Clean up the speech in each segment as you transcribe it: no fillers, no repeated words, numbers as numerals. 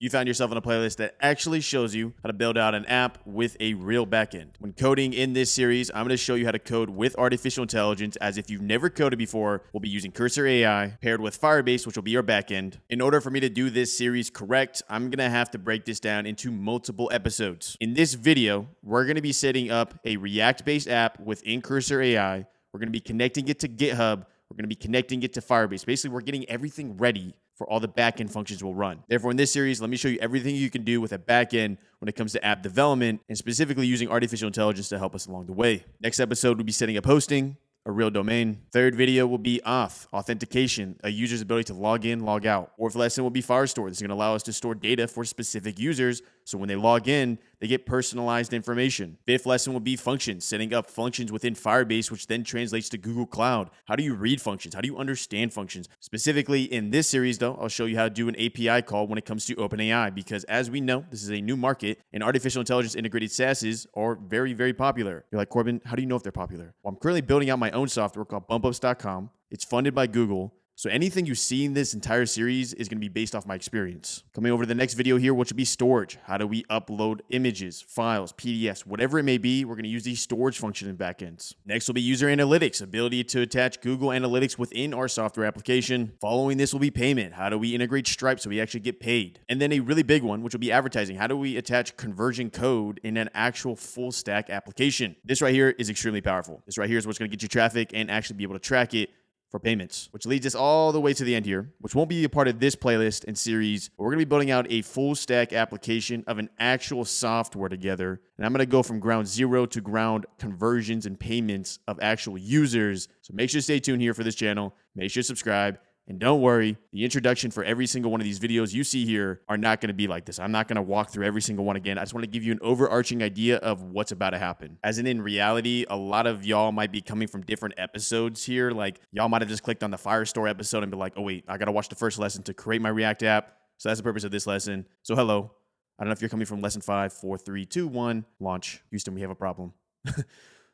You found yourself in a playlist that actually shows you how to build out an app with a real backend. When coding in this series, I'm going to show you how to code with artificial intelligence, as if you've never coded before, we'll be using Cursor AI paired with Firebase, which will be our backend. In order for me to do this series correct, I'm going to have to break this down into multiple episodes. In this video, we're going to be setting up a React-based app within Cursor AI. We're going to be connecting it to GitHub. We're going to be connecting it to Firebase. Basically, we're getting everything ready for all the backend functions will run. Therefore, in this series, let me show you everything you can do with a backend when it comes to app development, and specifically using artificial intelligence to help us along the way. Next episode, we'll be setting up hosting, a real domain. Third video will be authentication, a user's ability to log in, log out. Fourth lesson will be Firestore. This is going to allow us to store data for specific users, so when they log in, they get personalized information. Fifth lesson will be functions, setting up functions within Firebase, which then translates to Google Cloud. How do you read functions? How do you understand functions? Specifically in this series, though, I'll show you how to do an API call when it comes to OpenAI, because as we know, this is a new market, and artificial intelligence integrated SaaSes are very, very popular. You're like, Corbin, how do you know if they're popular? Well, I'm currently building out my own software called bumpups.com. It's funded by Google. So anything you see in this entire series is going to be based off my experience. Coming over to the next video here, which will be storage. How do we upload images, files, PDFs, whatever it may be, we're going to use these storage functions in backends. Next will be user analytics, ability to attach Google Analytics within our software application. Following this will be payment. How do we integrate Stripe so we actually get paid? And then a really big one, which will be advertising. How do we attach conversion code in an actual full stack application? This right here is extremely powerful. This right here is what's going to get you traffic and actually be able to track it for payments, which leads us all the way to the end here, which won't be a part of this playlist and series, but we're going to be building out a full stack application of an actual software together. And I'm going to go from ground zero to ground conversions and payments of actual users. So make sure to stay tuned here for this channel. Make sure to subscribe. And don't worry, the introduction for every single one of these videos you see here are not going to be like this. I'm not going to walk through every single one again. I just want to give you an overarching idea of what's about to happen. As in reality, a lot of y'all might be coming from different episodes here. Like, y'all might have just clicked on the Firestore episode and be like, oh wait, I got to watch the first lesson to create my React app. So that's the purpose of this lesson. So hello. I don't know if you're coming from lesson 5, 4, 3, 2, 1, launch. Houston, we have a problem.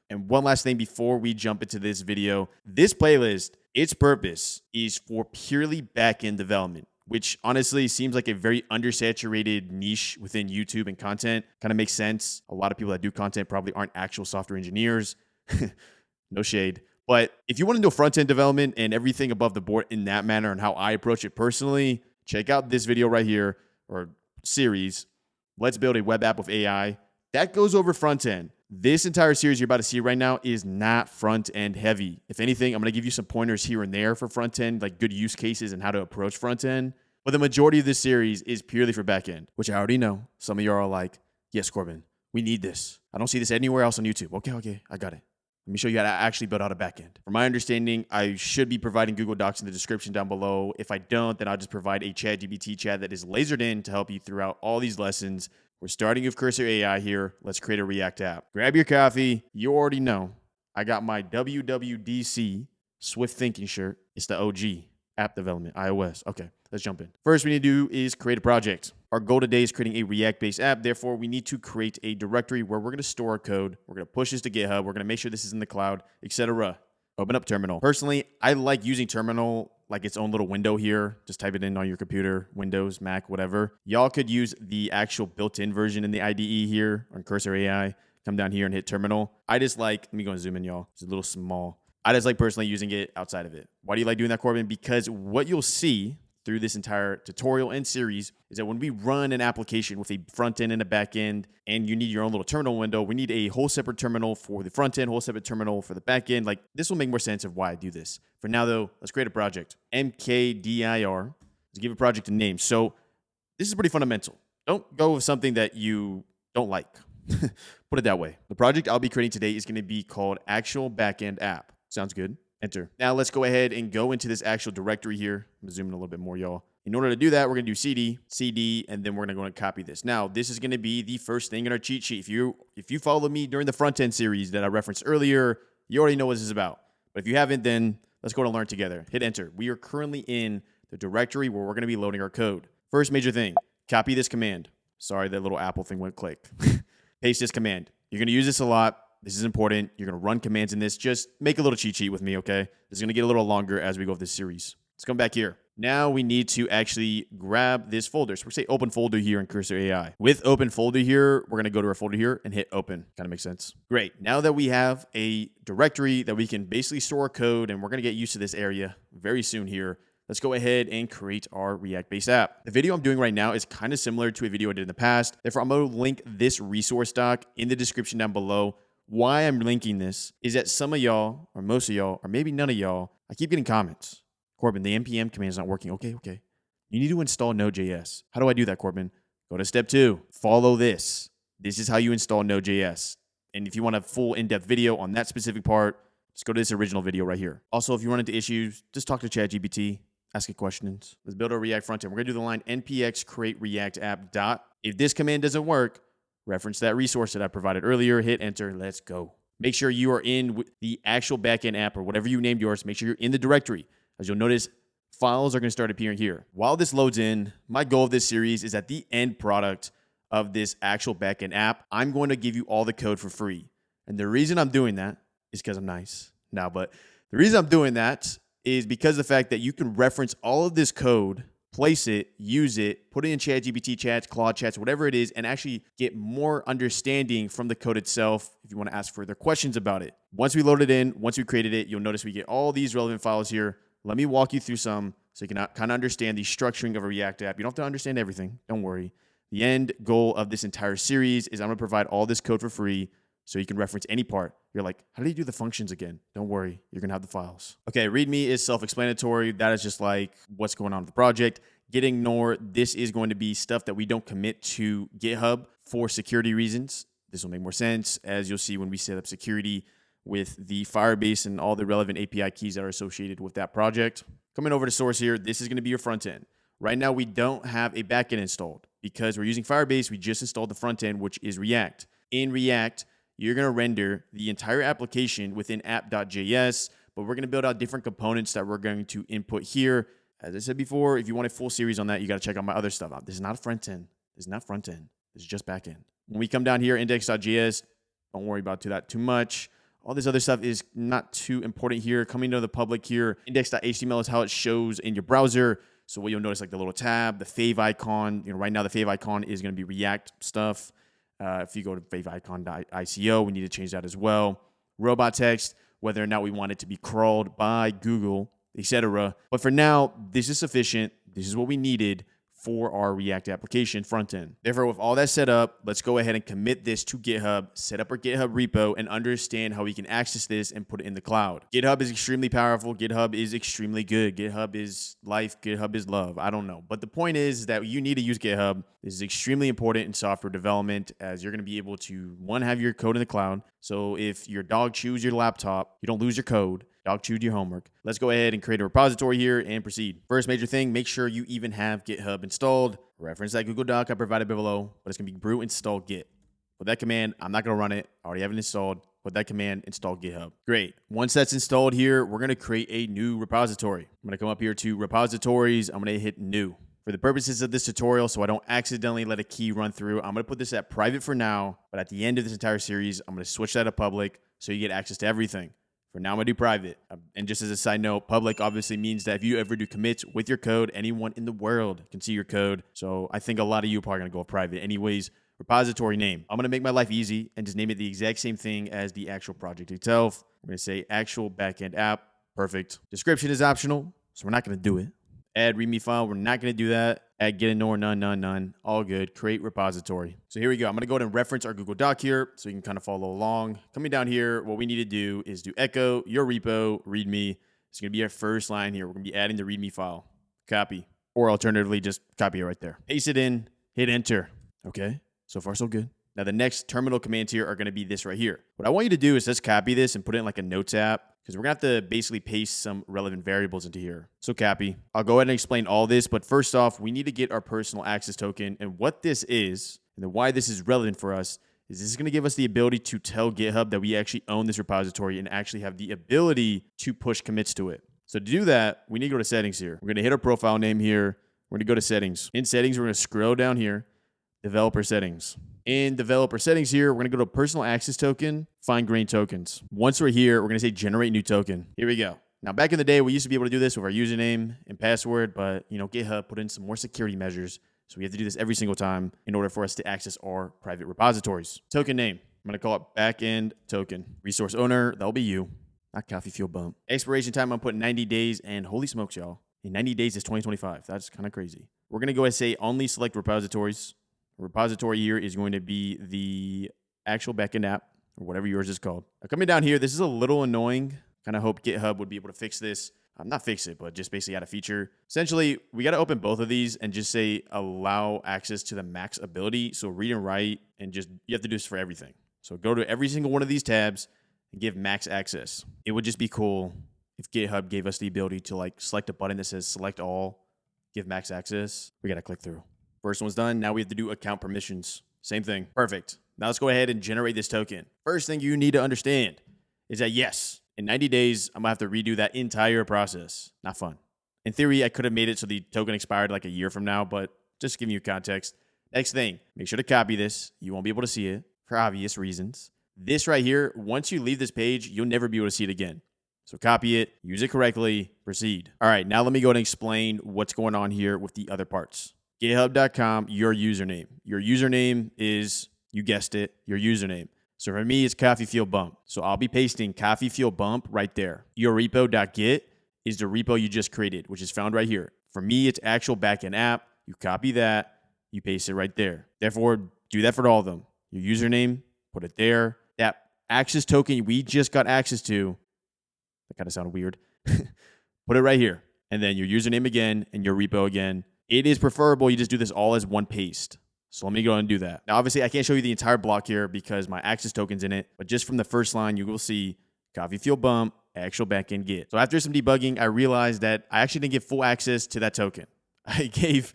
And one last thing before we jump into this video, this playlist, its purpose is for purely back-end development, which honestly seems like a very undersaturated niche within YouTube and content. Kind of makes sense. A lot of people that do content probably aren't actual software engineers. No shade. But if you want to know front-end development and everything above the board in that manner and how I approach it personally, check out this video right here, or series. Let's build a web app with AI. That goes over front-end. This entire series you're about to see right now is not front-end heavy. If anything, I'm going to give you some pointers here and there for front-end, like good use cases and how to approach front-end. But the majority of this series is purely for back-end, which I already know. Some of you are like, yes, Corbin, we need this. I don't see this anywhere else on YouTube. Okay, I got it. Let me show you how to actually build out a backend. From my understanding, I should be providing Google Docs in the description down below. If I don't, then I'll just provide a ChatGPT chat that is lasered in to help you throughout all these lessons. We're starting with Cursor AI here. Let's create a React app. Grab your coffee. You already know. I got my WWDC Swift Thinking shirt. It's the OG app development, iOS. Okay, let's jump in. First we need to do is create a project. Our goal today is creating a React-based app. Therefore, we need to create a directory where we're going to store our code. We're going to push this to GitHub. We're going to make sure this is in the cloud, etc. Open up Terminal. Personally, I like using Terminal like its own little window here. Just type it in on your computer, Windows, Mac, whatever. Y'all could use the actual built-in version in the IDE here on Cursor AI. Come down here and hit Terminal. I just like, let me go and zoom in, y'all. It's a little small. I just like personally using it outside of it. Why do you like doing that, Corbin? Because what you'll see through this entire tutorial and series is that when we run an application with a front end and a back end, and you need your own little terminal window, we need a whole separate terminal for the front end, whole separate terminal for the back end. Like, this will make more sense of why I do this. For now, though, let's create a project. MKDIR. Let's give a project a name. So this is pretty fundamental. Don't go with something that you don't like. Put it that way. The project I'll be creating today is going to be called Actual Backend App. Sounds good. Enter. Now let's go ahead and go into this actual directory here. I'm zooming a little bit more, y'all. In order to do that, we're going to do CD, and then we're going to go and copy this. Now, this is going to be the first thing in our cheat sheet. If you followed me during the front-end series that I referenced earlier, you already know what this is about. But if you haven't, then let's go to learn together. Hit enter. We are currently in the directory where we're going to be loading our code. First major thing, copy this command. Sorry, that little Apple thing went click. Paste this command. You're going to use this a lot. This is important. You're going to run commands in this. Just make a little cheat sheet with me, okay? This is going to get a little longer as we go through this series. Let's come back here. Now we need to actually grab this folder. So we're going to say open folder here in Cursor AI. With open folder here, we're going to go to our folder here and hit open. Kind of makes sense. Great. Now that we have a directory that we can basically store our code, and we're going to get used to this area very soon here, let's go ahead and create our React-based app. The video I'm doing right now is kind of similar to a video I did in the past. Therefore, I'm going to link this resource doc in the description down below. Why I'm linking this is that some of y'all, or most of y'all, or maybe none of y'all, I keep getting comments. Corbin, the npm command is not working. Okay. You need to install Node.js. How do I do that, Corbin? Go to step 2. Follow this. This is how you install Node.js. And if you want a full in-depth video on that specific part, just go to this original video right here. Also, if you run into issues, just talk to ChatGPT. Ask it questions. Let's build our React frontend. We're going to do the line npx create react app dot. If this command doesn't work, reference that resource that I provided earlier. Hit enter. Let's go. Make sure you are in the actual backend app or whatever you named yours. Make sure you're in the directory. As you'll notice, files are going to start appearing here. While this loads in, my goal of this series is that the end product of this actual backend app, I'm going to give you all the code for free. And the reason I'm doing that is because I'm nice. But the reason I'm doing that is because of the fact that you can reference all of this code, place it, use it, put it in ChatGPT chats, Claude chats, whatever it is, and actually get more understanding from the code itself if you want to ask further questions about it. Once we load it in, once we created it, you'll notice we get all these relevant files here. Let me walk you through some so you can kind of understand the structuring of a React app. You don't have to understand everything. Don't worry. The end goal of this entire series is I'm going to provide all this code for free so you can reference any part. You're like, how do you do the functions again? Don't worry. You're going to have the files. Okay, README is self-explanatory. That is just like what's going on with the project. Git ignore. This is going to be stuff that we don't commit to GitHub for security reasons. This will make more sense as you'll see when we set up security with the Firebase and all the relevant API keys that are associated with that project. Coming over to source here, this is going to be your front end. Right now, we don't have a backend installed because we're using Firebase. We just installed the front end, which is React. In React, you're going to render the entire application within app.js, but we're going to build out different components that we're going to input here. As I said before, if you want a full series on that, you got to check out my other stuff out. This is not a front end. This is not front end. This is just back end. When we come down here, index.js, don't worry about that too much. All this other stuff is not too important here. Coming to the public here, index.html is how it shows in your browser. So what you'll notice, like the little tab, the fave icon, right now the fave icon is going to be React stuff. If you go to faveicon.ico, we need to change that as well. Robot text, whether or not we want it to be crawled by Google, etc. But for now, this is sufficient. This is what we needed for our React application front end. Therefore, with all that set up, let's go ahead and commit this to GitHub, set up our GitHub repo, and understand how we can access this and put it in the cloud. GitHub is extremely powerful. GitHub is extremely good. GitHub is life. GitHub is love. I don't know. But the point is that you need to use GitHub. This is extremely important in software development as you're going to be able to, one, have your code in the cloud. So if your dog chews your laptop, you don't lose your code. Dog chewed your homework. Let's go ahead and create a repository here and proceed. First major thing, make sure you even have GitHub installed. Reference that Google Doc I provided below, but it's going to be brew install git. With that command, I'm not going to run it. I already have it installed. With that command, install GitHub. Great. Once that's installed here, we're going to create a new repository. I'm going to come up here to repositories. I'm going to hit new. For the purposes of this tutorial, so I don't accidentally let a key run through, I'm going to put this at private for now, but at the end of this entire series, I'm going to switch that to public so you get access to everything. For now, I'm going to do private. And just as a side note, public obviously means that if you ever do commits with your code, anyone in the world can see your code. So I think a lot of you are probably going to go private. Anyways, repository name. I'm going to make my life easy and just name it the exact same thing as the actual project itself. I'm going to say actual backend app. Perfect. Description is optional, so we're not going to do it. Add README file. We're not going to do that. Add git ignore, none. All good. Create repository. So here we go. I'm going to go ahead and reference our Google Doc here so you can kind of follow along. Coming down here, what we need to do is do echo your repo, README. It's going to be our first line here. We're going to be adding the README file. Copy. Or alternatively, just copy it right there. Paste it in. Hit enter. Okay. So far, so good. Now, the next terminal commands here are going to be this right here. What I want you to do is just copy this and put it in like a notes app because we're going to have to basically paste some relevant variables into here. So copy. I'll go ahead and explain all this, but first off, we need to get our personal access token. And what this is, and then why this is relevant for us, is this is going to give us the ability to tell GitHub that we actually own this repository and actually have the ability to push commits to it. So to do that, we need to go to settings here. We're going to hit our profile name here. We're going to go to settings. In settings, we're going to scroll down here, developer settings. In developer settings here, we're going to go to personal access token, fine grained tokens. Once we're here, we're going to say generate new token. Here we go. Now, back in the day, we used to be able to do this with our username and password, but GitHub put in some more security measures. So we have to do this every single time in order for us to access our private repositories. Token name, I'm going to call it backend token. Resource owner, that'll be you, not Coffee Fuel Bump. Expiration time, I'm putting 90 days, and holy smokes, y'all. In 90 days is 2025. That's kind of crazy. We're going to go ahead and say only select repositories. The repository here is going to be the actual backend app, or whatever yours is called. Now, coming down here, this is a little annoying. Kind of hope GitHub would be able to fix this. Not fix it, but just basically add a feature. Essentially, we got to open both of these and just say allow access to the max ability. So read and write, and just you have to do this for everything. So go to every single one of these tabs and give max access. It would just be cool if GitHub gave us the ability to like select a button that says select all, give max access. We got to click through. First one's done. Now we have to do account permissions. Same thing. Perfect. Now let's go ahead and generate this token. First thing you need to understand is that yes, in 90 days, I'm going to have to redo that entire process. Not fun. In theory, I could have made it so the token expired like a year from now, but just giving you context. Next thing, make sure to copy this. You won't be able to see it for obvious reasons. This right here, once you leave this page, you'll never be able to see it again. So copy it, use it correctly, proceed. All right, now let me go ahead and explain what's going on here with the other parts. GitHub.com, your username. Your username is, you guessed it, your username. So for me, it's Coffee Fuel Bump. So I'll be pasting Coffee Fuel Bump right there. Your repo.git is the repo you just created, which is found right here. For me, it's actual backend app. You copy that, you paste it right there. Therefore, do that for all of them. Your username, put it there. That access token we just got access to, that kind of sounded weird. Put it right here. And then your username again and your repo again. It is preferable you just do this all as one paste. So let me go and do that. Now, obviously, I can't show you the entire block here because my access token's in it. But just from the first line, you will see Coffee Fuel Bump, actual backend Git. So after some debugging, I realized that I actually didn't get full access to that token. I gave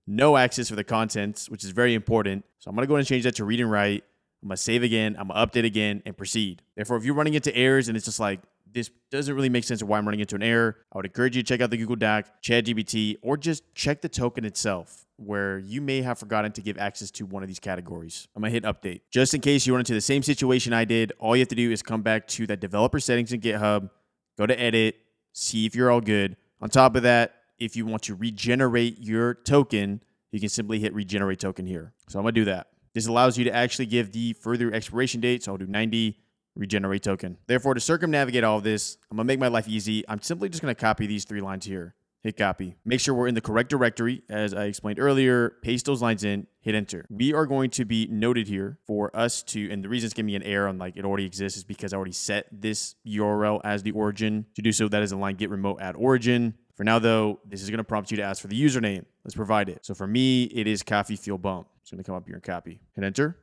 no access for the contents, which is very important. So I'm going to go ahead and change that to read and write. I'm going to save again. I'm going to update again and proceed. Therefore, if you're running into errors and it's just like, this doesn't really make sense of why I'm running into an error, I would encourage you to check out the Google Doc, ChatGPT, or just check the token itself, where you may have forgotten to give access to one of these categories. I'm going to hit update. Just in case you run into the same situation I did, all you have to do is come back to that developer settings in GitHub, go to edit, see if you're all good. On top of that, if you want to regenerate your token, you can simply hit regenerate token here. So I'm going to do that. This allows you to actually give the further expiration date. So I'll do 90, regenerate token. Therefore, to circumnavigate all of this, I'm going to make my life easy. I'm simply just going to copy these 3 lines here. Hit copy. Make sure we're in the correct directory. As I explained earlier, paste those lines in, hit enter. We are going to be noted here for us to, and the reason it's giving me an error on like it already exists is because I already set this URL as the origin. To do so, that is a line git remote add origin. For now though, this is going to prompt you to ask for the username. Let's provide it. So for me, it is Coffee Fuel Bump. It's going to come up here and copy. Hit enter.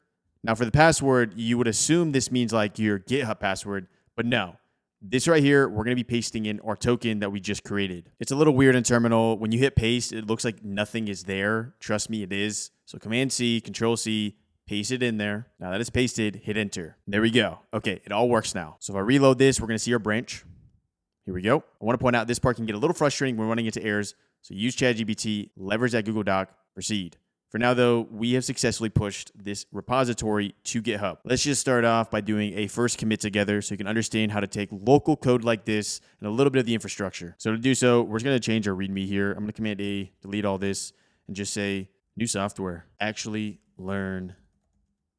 Now for the password, you would assume this means like your GitHub password, but no. This right here, we're going to be pasting in our token that we just created. It's a little weird in terminal. When you hit paste, it looks like nothing is there. Trust me, it is. So Command-C, Control-C, paste it in there. Now that it's pasted, hit enter. There we go. Okay, it all works now. So if I reload this, we're going to see our branch. Here we go. I want to point out this part can get a little frustrating when running into errors. So use ChatGPT, leverage that Google Doc, proceed. For now, though, we have successfully pushed this repository to GitHub. Let's just start off by doing a first commit together so you can understand how to take local code like this and a little bit of the infrastructure. So to do so, we're just going to change our README here. I'm going to Command A, delete all this, and just say new software, actually learn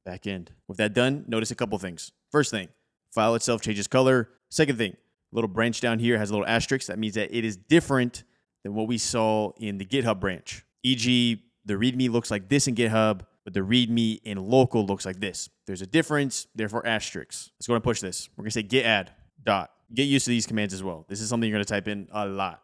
backend. With that done, notice a couple things. First thing, file itself changes color. Second thing, little branch down here has a little asterisk. That means that it is different than what we saw in the GitHub branch. E.g., the README looks like this in GitHub, but the README in local looks like this. There's a difference, therefore asterisks. Let's go ahead and push this. We're going to say git add dot. Get used to these commands as well. This is something you're going to type in a lot.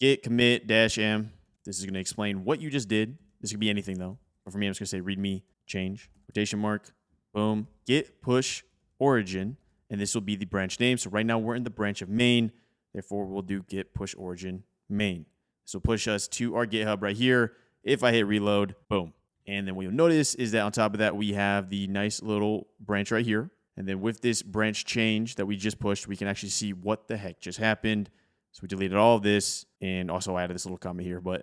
Git commit -m. This is going to explain what you just did. This could be anything though. But for me, I'm just going to say README change, quotation mark, boom, git push origin, and this will be the branch name. So right now we're in the branch of main. Therefore, we'll do git push origin main. This will push us to our GitHub right here. If I hit reload, boom. And then what you'll notice is that on top of that, we have the nice little branch right here. And then with this branch change that we just pushed, we can actually see what the heck just happened. So we deleted all of this and also added this little comment here, but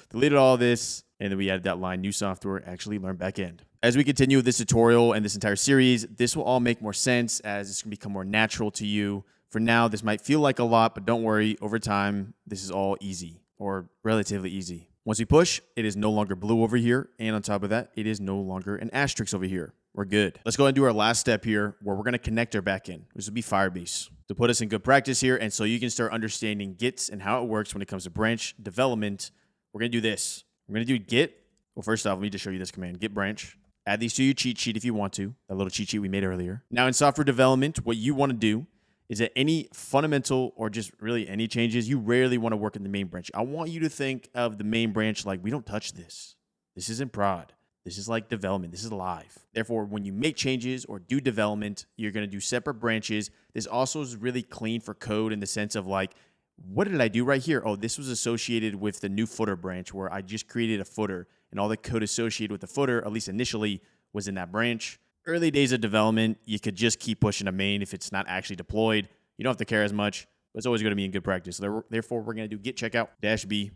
deleted all of this. And then we added that line, new software, actually learn backend. As we continue with this tutorial and this entire series, this will all make more sense as it's going to become more natural to you. For now, this might feel like a lot, but don't worry. Over time, this is all easy or relatively easy. Once we push, it is no longer blue over here. And on top of that, it is no longer an asterisk over here. We're good. Let's go ahead and do our last step here where we're going to connect our backend. This will be Firebase to put us in good practice here. And so you can start understanding Gits and how it works when it comes to branch development. We're going to do this. We're going to do Git. Well, first off, let me just show you this command, Git branch. Add these to your cheat sheet if you want to, that little cheat sheet we made earlier. Now in software development, what you want to do is that any fundamental or just really any changes, you rarely want to work in the main branch. I want you to think of the main branch like we don't touch this. This isn't prod. This is like development. This is live. Therefore, when you make changes or do development, you're going to do separate branches. This also is really clean for code in the sense of like, what did I do right here? Oh, this was associated with the new footer branch where I just created a footer and all the code associated with the footer, at least initially, was in that branch. Early days of development, you could just keep pushing a main if it's not actually deployed. You don't have to care as much, but it's always going to be in good practice. So therefore, we're going to do git checkout -b,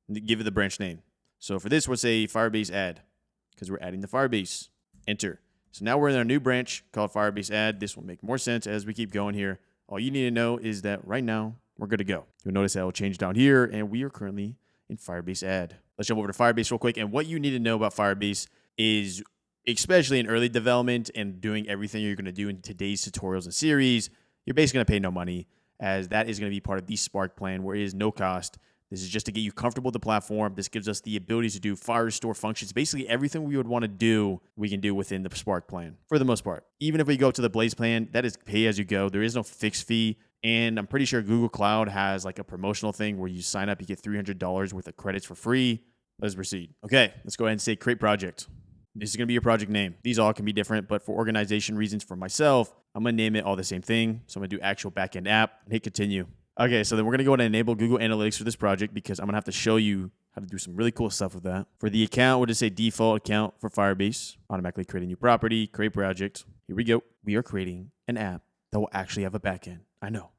and give it the branch name. So for this, we'll say Firebase add, because we're adding the Firebase. Enter. So now we're in our new branch called Firebase add. This will make more sense as we keep going here. All you need to know is that right now, we're good to go. You'll notice that it'll change down here, and we are currently in Firebase add. Let's jump over to Firebase real quick. And what you need to know about Firebase is, especially in early development and doing everything you're going to do in today's tutorials and series, you're basically going to pay no money, as that is going to be part of the Spark plan where it is no cost. This is just to get you comfortable with the platform. This gives us the ability to do firestore functions. Basically, everything we would want to do, we can do within the Spark plan for the most part. Even if we go to the Blaze plan, that is pay as you go. There is no fixed fee. And I'm pretty sure Google Cloud has like a promotional thing where you sign up, you get $300 worth of credits for free. Let's proceed. Okay, let's go ahead and say create project. This is going to be your project name. These all can be different, but for organization reasons for myself, I'm going to name it all the same thing. So I'm going to do actual backend app and hit continue. Okay, so then we're going to go ahead and enable Google Analytics for this project because I'm going to have to show you how to do some really cool stuff with that. For the account, we'll just say default account for Firebase. Automatically create a new property, create project. Here we go. We are creating an app that will actually have a backend. I know.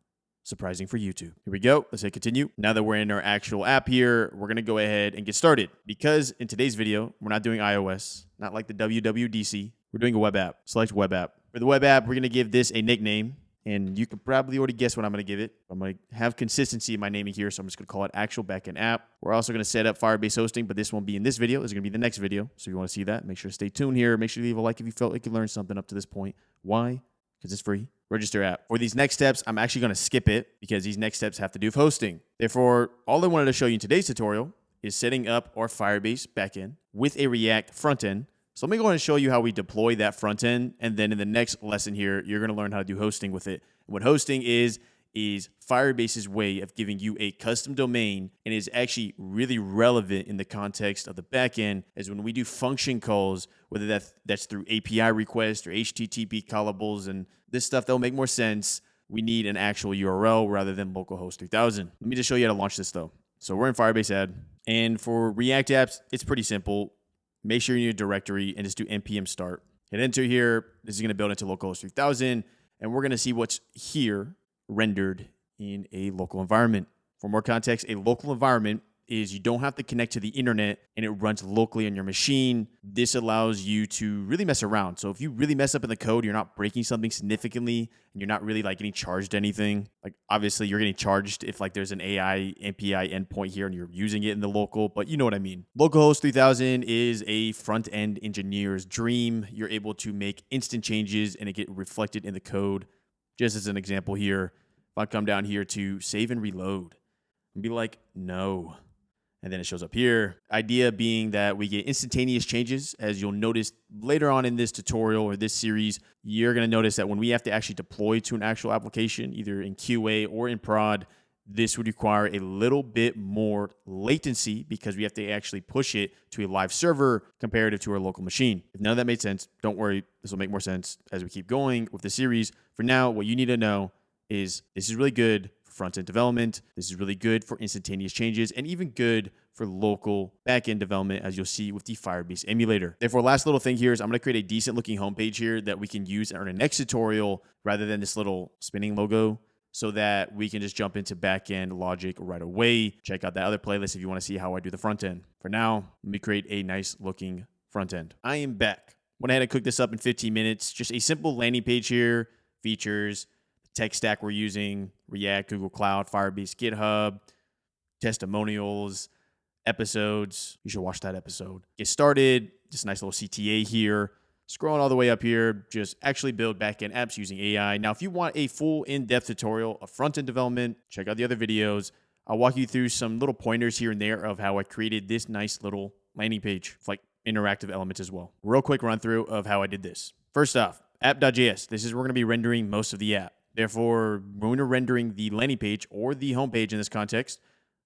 Surprising for YouTube. Here we go. Let's say continue. Now that we're in our actual app here, we're going to go ahead and get started. Because in today's video, we're not doing iOS, not like the WWDC. We're doing a web app. Select web app. For the web app, we're going to give this a nickname. And you can probably already guess what I'm going to give it. I'm going to have consistency in my naming here, so I'm just going to call it actual backend app. We're also going to set up Firebase hosting, but this won't be in this video. This is going to be the next video. So if you want to see that, make sure to stay tuned here. Make sure to leave a like if you felt like you learned something up to this point. Why? Because it's free. Register app. For these next steps, I'm actually going to skip it because these next steps have to do with hosting. Therefore, all I wanted to show you in today's tutorial is setting up our Firebase backend with a React frontend. So let me go ahead and show you how we deploy that front end. And then in the next lesson here, you're going to learn how to do hosting with it. And what hosting is Firebase's way of giving you a custom domain, and is actually really relevant in the context of the backend, as when we do function calls, whether that's through API requests or HTTP callables and this stuff that will make more sense, we need an actual URL rather than localhost 3000. Let me just show you how to launch this though. So we're in Firebase add, and for React apps, it's pretty simple. Make sure you're in your directory and just do npm start. Hit enter here. This is going to build into localhost 3000, and we're going to see what's here rendered in a local environment. For more context, a local environment is you don't have to connect to the internet and it runs locally on your machine. This allows you to really mess around. So if you really mess up in the code, you're not breaking something significantly and you're not really like getting charged anything. Like obviously you're getting charged if like there's an AI API endpoint here and you're using it in the local, but you know what I mean. Localhost 3000 is a front-end engineer's dream. You're able to make instant changes and it get reflected in the code. Just as an example here, if I come down here to save and reload and be like, no. And then it shows up here. Idea being that we get instantaneous changes. As you'll notice later on in this tutorial or this series, you're going to notice that when we have to actually deploy to an actual application, either in QA or in prod, this would require a little bit more latency because we have to actually push it to a live server comparative to our local machine. If none of that made sense, don't worry. This will make more sense as we keep going with the series. For now, what you need to know is this is really good front-end development. This is really good for instantaneous changes and even good for local back-end development, as you'll see with the Firebase emulator. Therefore, last little thing here is I'm going to create a decent looking homepage here that we can use in our next tutorial rather than this little spinning logo, so that we can just jump into back-end logic right away. Check out that other playlist if you want to see how I do the front end. For now, let me create a nice looking front end. I am back. Went ahead and cooked this up in 15 minutes. Just a simple landing page here, features, tech stack we're using, React, Google Cloud, Firebase, GitHub, testimonials, episodes. You should watch that episode. Get started. Just a nice little CTA here. Scrolling all the way up here, just actually build backend apps using AI. Now, if you want a full in-depth tutorial of front-end development, check out the other videos. I'll walk you through some little pointers here and there of how I created this nice little landing page with like interactive elements as well. Real quick run through of how I did this. First off, app.js. This is where we're going to be rendering most of the app. Therefore, when we're rendering the landing page or the home page in this context,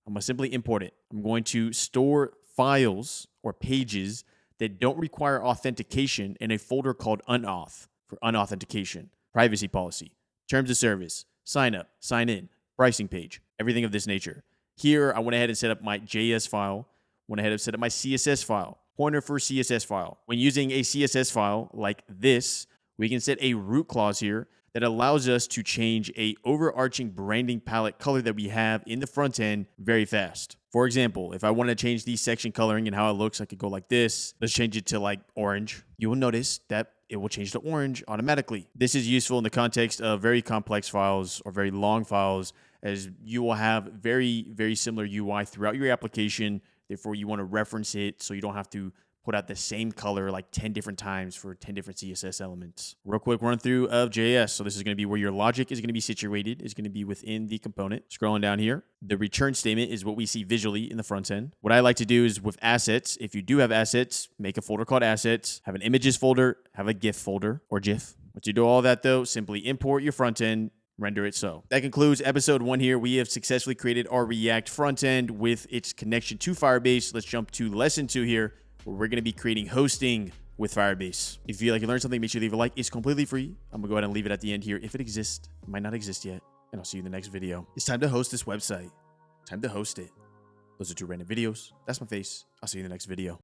I'm going to simply import it. I'm going to store files or pages that don't require authentication in a folder called unauth for unauthentication, privacy policy, terms of service, sign up, sign in, pricing page, everything of this nature. Here, I went ahead and set up my JS file, went ahead and set up my CSS file, pointer for CSS file. When using a CSS file like this, we can set a root clause here that allows us to change a overarching branding palette color that we have in the front end very fast. For example, if I want to change the section coloring and how it looks, I could go like this. Let's change it to like orange. You will notice that it will change to orange automatically. This is useful in the context of very complex files or very long files, as you will have very, very similar UI throughout your application. Therefore, you want to reference it so you don't have to put out the same color like 10 different times for 10 different CSS elements. Real quick run through of JS. So this is going to be where your logic is going to be situated. It's going to be within the component. Scrolling down here, the return statement is what we see visually in the front end. What I like to do is with assets, if you do have assets, make a folder called assets, have an images folder, have a GIF folder or GIF. Once you do all that though, simply import your front end, render it so. That concludes episode 1 here. We have successfully created our React front end with its connection to Firebase. Let's jump to lesson 2 here, where we're going to be creating hosting with Firebase. If you feel like you learned something, make sure you leave a like. It's completely free. I'm going to go ahead and leave it at the end here. If it exists, it might not exist yet. And I'll see you in the next video. It's time to host this website. Time to host it. Those are 2 random videos. That's my face. I'll see you in the next video.